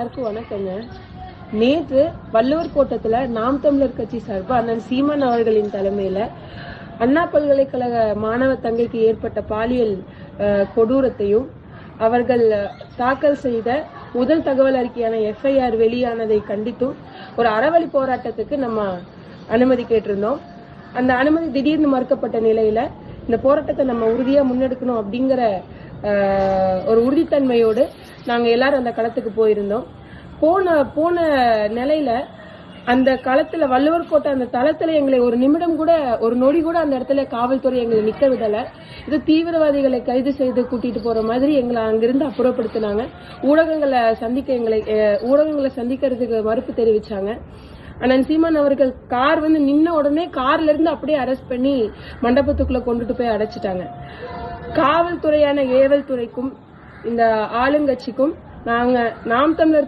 எல்லாருக்கும் வணக்கங்க. நேற்று வள்ளுவர் கோட்டத்துல நாம் தமிழர் கட்சி சார்பா அண்ணன் சீமான் அவர்களின் தலைமையில அண்ணா பல்கலைக்கழக மாணவ தங்கைக்கு ஏற்பட்ட பாலியல் கொடூரத்தையும் அவர்கள் தாக்கல் செய்த முதல் தகவல் அறிக்கையான FIR வெளியானதை கண்டித்தும் ஒரு அறவழி போராட்டத்துக்கு நம்ம அனுமதி கேட்டிருந்தோம். அந்த அனுமதி திடீர்னு மறுக்கப்பட்ட நிலையில இந்த போராட்டத்தை நம்ம உறுதியா முன்னெடுக்கணும் அப்படிங்கிற ஒரு உறுதித்தன்மையோடு நாங்க எல்லாரும் அந்த களத்துக்கு போயிருந்தோம். போன நிலையில அந்த களத்துல வள்ளுவர் கோட்டை அந்த தளத்துல எங்களை ஒரு நிமிடம் கூட ஒரு நொடி கூட அந்த இடத்துல காவல்துறை எங்களை நிக்க விடல. இது தீவிரவாதிகளை கைது செய்து கூட்டிட்டு போற மாதிரி எங்களை அங்கிருந்து அப்புறப்படுத்தினாங்க. ஊடகங்களை சந்திக்கிறதுக்கு மறுப்பு தெரிவிச்சாங்க. அண்ணன் சீமான் அவர்கள் கார் நின்ன உடனே கார்ல இருந்து அப்படியே அரெஸ்ட் பண்ணி மண்டபத்துக்குள்ள கொண்டுட்டு போய் அடைச்சிட்டாங்க. காவல்துறையான ஏவல் துறைக்கும் இந்த ஆளுங்கட்சிக்கும் நாங்க நாம் தமிழர்